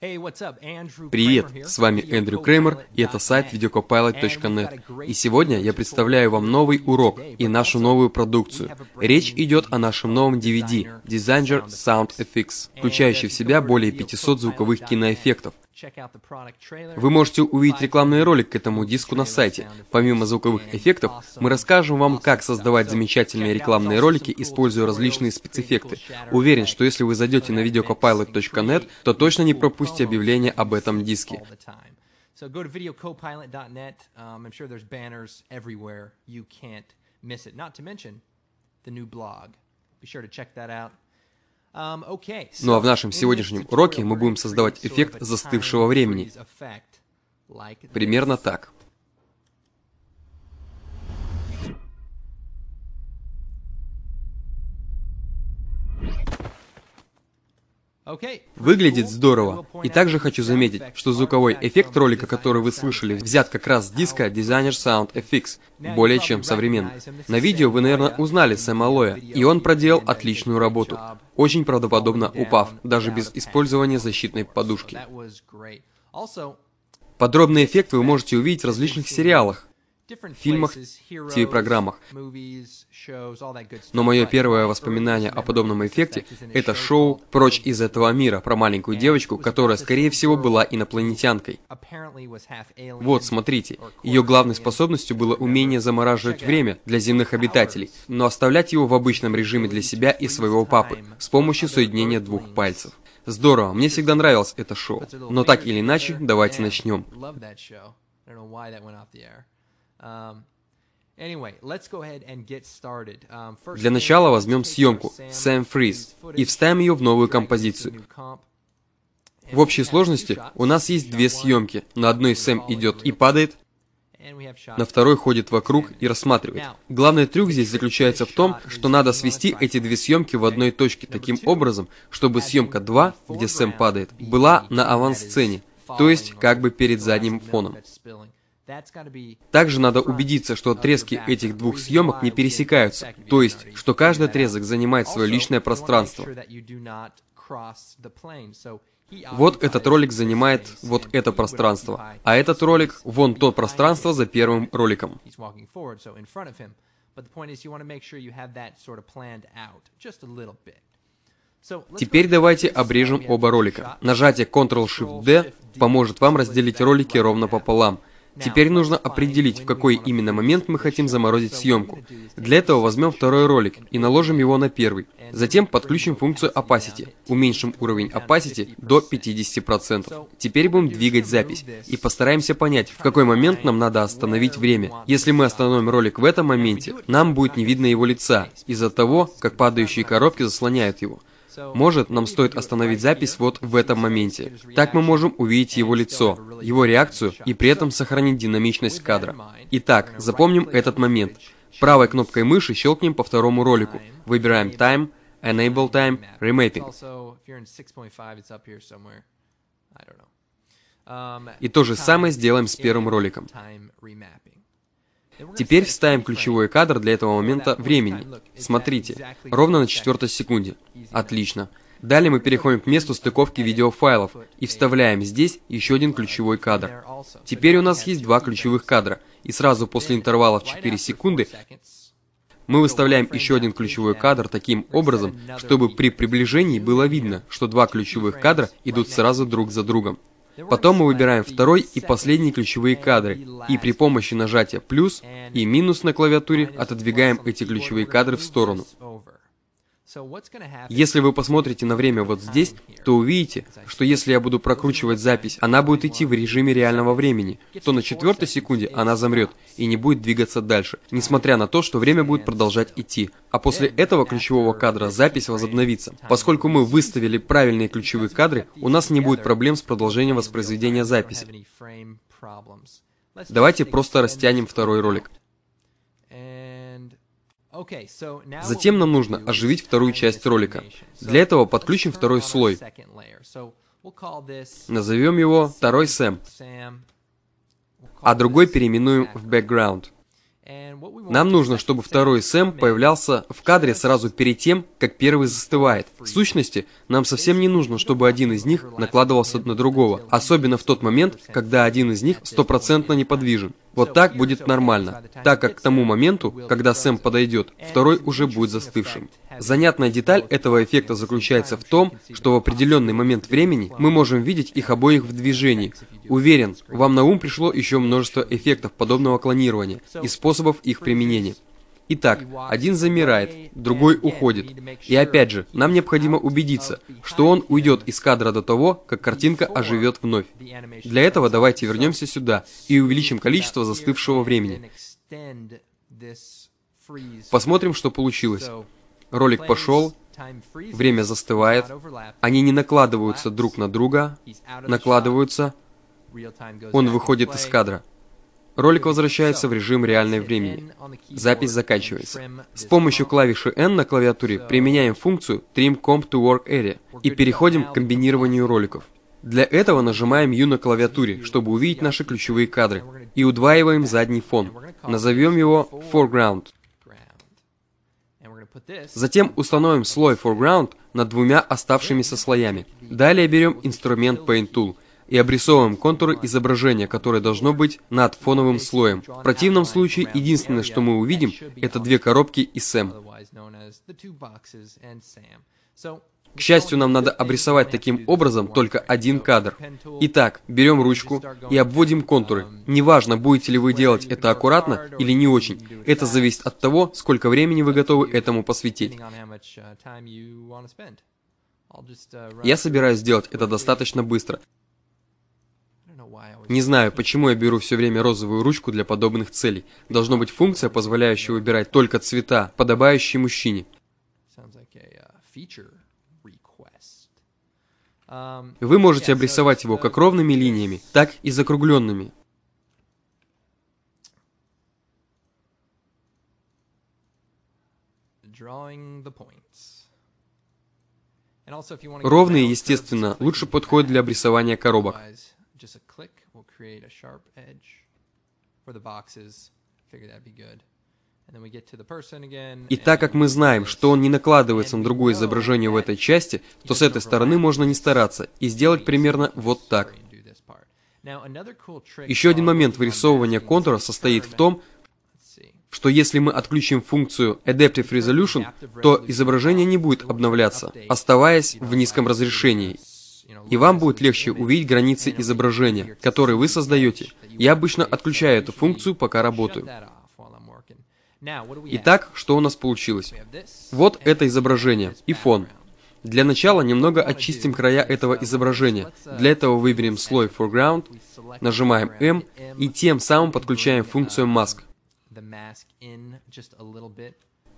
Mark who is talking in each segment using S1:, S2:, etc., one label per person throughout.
S1: Привет, с вами Эндрю Креймер, и это сайт videocopilot.net. И сегодня я представляю вам новый урок и нашу новую продукцию. Речь идет о нашем новом DVD, Designer Sound Effects, включающий в себя более 500 звуковых киноэффектов. Вы можете увидеть рекламный ролик к этому диску на сайте. Помимо звуковых эффектов, мы расскажем вам, как создавать замечательные рекламные ролики, используя различные спецэффекты. Уверен, что если вы зайдете на videocopilot.net, то точно не пропустите объявление об этом диске. Ну а в нашем сегодняшнем уроке мы будем создавать эффект застывшего времени. Примерно так. Выглядит здорово. И также хочу заметить, что звуковой эффект ролика, который вы слышали, взят как раз с диска Designer Sound Effects, более чем современный. На видео вы, наверное, узнали Сэма Лоя, и он проделал отличную работу, очень правдоподобно упав, даже без использования защитной подушки. Подробный эффект вы можете увидеть в различных сериалах, фильмах, ТВ-программах. Но мое первое воспоминание о подобном эффекте – это шоу «Прочь из этого мира» про маленькую девочку, которая, скорее всего, была инопланетянкой. Вот, смотрите, ее главной способностью было умение замораживать время для земных обитателей, но оставлять его в обычном режиме для себя и своего папы с помощью соединения двух пальцев. Здорово, мне всегда нравилось это шоу. Но так или иначе, давайте начнем. Для начала возьмем съемку Sam Freeze и вставим ее в новую композицию. В общей сложности у нас есть две съемки. На одной Сэм идет и падает, на второй ходит вокруг и рассматривает. Главный трюк здесь заключается в том, что надо свести эти две съемки в одной точке таким образом, чтобы съемка 2, где Сэм падает, была на авансцене, то есть как бы перед задним фоном. Также надо убедиться, что отрезки этих двух съемок не пересекаются, то есть, что каждый отрезок занимает свое личное пространство. Вот этот ролик занимает вот это пространство, а этот ролик — вон то пространство за первым роликом. Теперь давайте обрежем оба ролика. Нажатие Ctrl-Shift-D поможет вам разделить ролики ровно пополам. Теперь нужно определить, в какой именно момент мы хотим заморозить съемку. Для этого возьмем второй ролик и наложим его на первый. Затем подключим функцию Opacity. Уменьшим уровень Opacity до 50%. Теперь будем двигать запись и постараемся понять, в какой момент нам надо остановить время. Если мы остановим ролик в этом моменте, нам будет не видно его лица, из-за того, как падающие коробки заслоняют его. Может, нам стоит остановить запись вот в этом моменте. Так мы можем увидеть его лицо, его реакцию и при этом сохранить динамичность кадра. Итак, запомним этот момент. Правой кнопкой мыши щелкнем по второму ролику. Выбираем Time, Enable Time, Remapping. И то же самое сделаем с первым роликом. Теперь вставим ключевой кадр для этого момента времени. Смотрите, ровно на 4-й секунде. Отлично. Далее мы переходим к месту стыковки видеофайлов и вставляем здесь еще один ключевой кадр. Теперь у нас есть два ключевых кадра, и сразу после интервала в 4 секунды мы выставляем еще один ключевой кадр таким образом, чтобы при приближении было видно, что два ключевых кадра идут сразу друг за другом. Потом мы выбираем второй и последние ключевые кадры, и при помощи нажатия плюс и минус на клавиатуре отодвигаем эти ключевые кадры в сторону. Если вы посмотрите на время вот здесь, то увидите, что если я буду прокручивать запись, она будет идти в режиме реального времени, то на 4-й секунде она замрет и не будет двигаться дальше, несмотря на то, что время будет продолжать идти. А после этого ключевого кадра запись возобновится. Поскольку мы выставили правильные ключевые кадры, у нас не будет проблем с продолжением воспроизведения записи. Давайте просто растянем второй ролик. Затем нам нужно оживить вторую часть ролика. Для этого подключим второй слой. Назовем его «Второй Сэм», а другой переименуем в «Background». Нам нужно, чтобы второй Сэм появлялся в кадре сразу перед тем, как первый застывает. В сущности, нам совсем не нужно, чтобы один из них накладывался на другого, особенно в тот момент, когда один из них стопроцентно неподвижен. Вот так будет нормально, так как к тому моменту, когда Сэм подойдет, второй уже будет застывшим. Занятная деталь этого эффекта заключается в том, что в определенный момент времени мы можем видеть их обоих в движении. Уверен, вам на ум пришло еще множество эффектов подобного клонирования и способов их применения. Итак, один замирает, другой уходит. И опять же, нам необходимо убедиться, что он уйдет из кадра до того, как картинка оживет вновь. Для этого давайте вернемся сюда и увеличим количество застывшего времени. Посмотрим, что получилось. Ролик пошел, время застывает, они не накладываются друг на друга, накладываются, он выходит из кадра. Ролик возвращается в режим реального времени. Запись заканчивается. С помощью клавиши N на клавиатуре применяем функцию Trim Comp to Work Area и переходим к комбинированию роликов. Для этого нажимаем U на клавиатуре, чтобы увидеть наши ключевые кадры, и удваиваем задний фон. Назовем его Foreground. Затем установим слой Foreground над двумя оставшимися слоями. Далее берем инструмент Paint Tool и обрисовываем контуры изображения, которое должно быть над фоновым слоем. В противном случае, единственное, что мы увидим, это две коробки и Сэм. К счастью, нам надо обрисовать таким образом только один кадр. Итак, берем ручку и обводим контуры. Неважно, будете ли вы делать это аккуратно или не очень. Это зависит от того, сколько времени вы готовы этому посвятить. Я собираюсь сделать это достаточно быстро. Не знаю, почему я беру все время розовую ручку для подобных целей. Должна быть функция, позволяющая выбирать только цвета, подобающие мужчине. Вы можете обрисовать его как ровными линиями, так и закругленными. Ровные, естественно, лучше подходят для обрисования коробок. И так как мы знаем, что он не накладывается на другое изображение в этой части, то с этой стороны можно не стараться и сделать примерно вот так. Еще один момент вырисовывания контура состоит в том, что если мы отключим функцию Adaptive Resolution, то изображение не будет обновляться, оставаясь в низком разрешении. И вам будет легче увидеть границы изображения, которые вы создаете. Я обычно отключаю эту функцию, пока работаю. Итак, что у нас получилось? Вот это изображение и фон. Для начала немного очистим края этого изображения. Для этого выберем слой Foreground, нажимаем M и тем самым подключаем функцию Mask.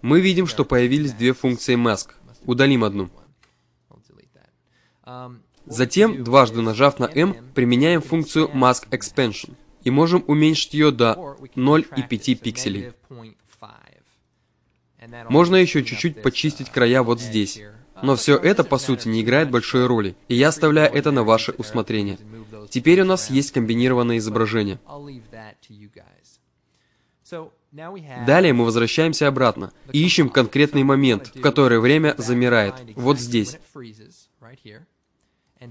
S1: Мы видим, что появились две функции Mask. Удалим одну. Затем, дважды нажав на M, применяем функцию Mask Expansion и можем уменьшить ее до 0,5 пикселей. Можно еще чуть-чуть почистить края вот здесь. Но все это, по сути, не играет большой роли, и я оставляю это на ваше усмотрение. Теперь у нас есть комбинированное изображение. Далее мы возвращаемся обратно и ищем конкретный момент, в который время замирает, вот здесь.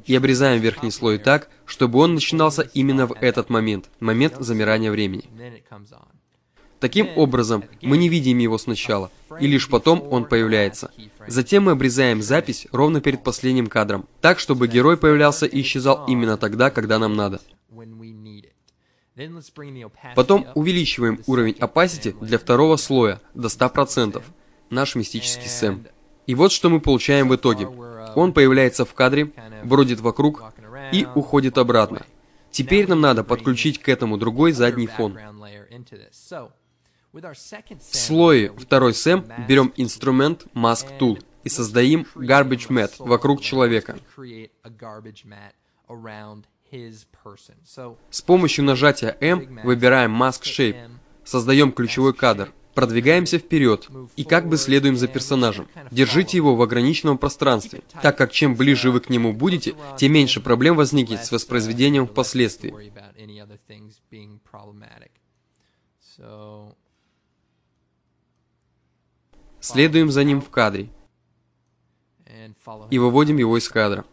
S1: И обрезаем верхний слой так, чтобы он начинался именно в этот момент замирания времени. Таким образом, мы не видим его сначала, и лишь потом он появляется. Затем мы обрезаем запись ровно перед последним кадром, так, чтобы герой появлялся и исчезал именно тогда, когда нам надо. Потом увеличиваем уровень opacity для второго слоя до 100%, наш мистический Сэм. И вот что мы получаем в итоге. Он появляется в кадре, бродит вокруг и уходит обратно. Теперь нам надо подключить к этому другой задний фон. В слое второй Сэм берем инструмент Mask Tool и создадим Garbage Mat вокруг человека. С помощью нажатия M выбираем Mask Shape, создаем ключевой кадр, продвигаемся вперед и как бы следуем за персонажем. Держите его в ограниченном пространстве, так как чем ближе вы к нему будете, тем меньше проблем возникнет с воспроизведением впоследствии. Следуем за ним в кадре и выводим его из кадра.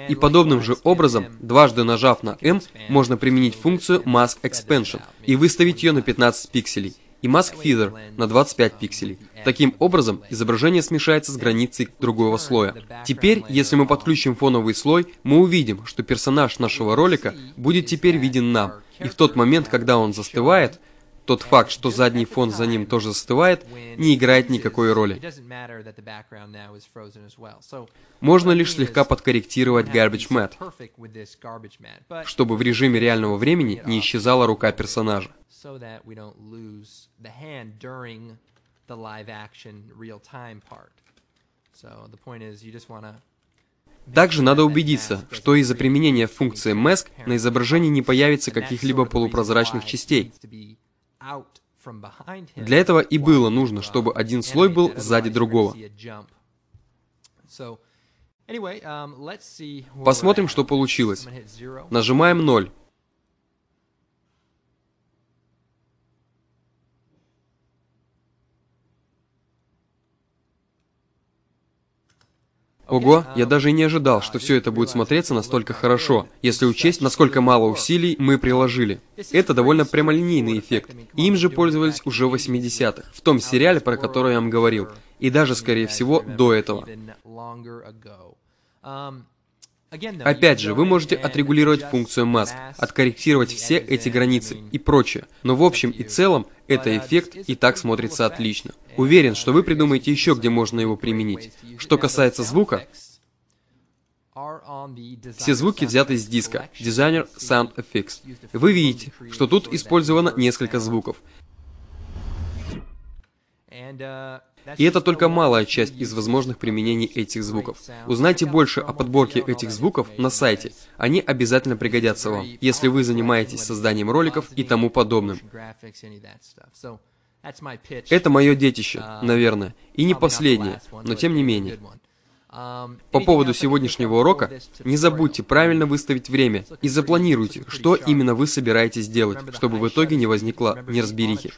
S1: И подобным же образом, дважды нажав на M, можно применить функцию Mask Expansion и выставить ее на 15 пикселей, и Mask Feather на 25 пикселей. Таким образом, изображение смешается с границей другого слоя. Теперь, если мы подключим фоновый слой, мы увидим, что персонаж нашего ролика будет теперь виден нам. И в тот момент, когда он застывает, тот факт, что задний фон за ним тоже застывает, не играет никакой роли. Можно лишь слегка подкорректировать Garbage Matte, чтобы в режиме реального времени не исчезала рука персонажа. Также надо убедиться, что из-за применения функции Mask на изображении не появится каких-либо полупрозрачных частей. Для этого и было нужно, чтобы один слой был сзади другого. Посмотрим, что получилось. Нажимаем 0. Ого, я даже и не ожидал, что все это будет смотреться настолько хорошо, если учесть, насколько мало усилий мы приложили. Это довольно прямолинейный эффект, и им же пользовались уже в 80-х, в том сериале, про который я вам говорил, и даже, скорее всего, до этого. Опять же, вы можете отрегулировать функцию Mask, откорректировать все эти границы и прочее, но в общем и целом, это эффект и так смотрится отлично. Уверен, что вы придумаете еще, где можно его применить. Что касается звука, все звуки взяты с диска Designer Sound Effects. Вы видите, что тут использовано несколько звуков. И это только малая часть из возможных применений этих звуков. Узнайте больше о подборке этих звуков на сайте. Они обязательно пригодятся вам, если вы занимаетесь созданием роликов и тому подобным. Это мое детище, наверное, и не последнее, но тем не менее. По поводу сегодняшнего урока, не забудьте правильно выставить время и запланируйте, что именно вы собираетесь делать, чтобы в итоге не возникло неразберихи.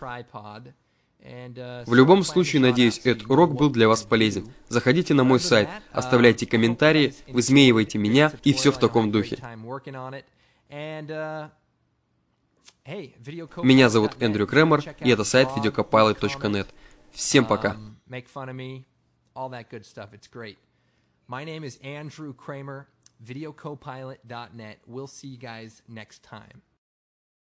S1: В любом случае, надеюсь, этот урок был для вас полезен. Заходите на мой сайт, оставляйте комментарии, высмеивайте меня и все в таком духе. Меня зовут Эндрю Кремер, и это сайт videocopilot.net. Всем пока.
S2: My name is Andrew Kramer, videocopilot.net. We'll see you guys next time.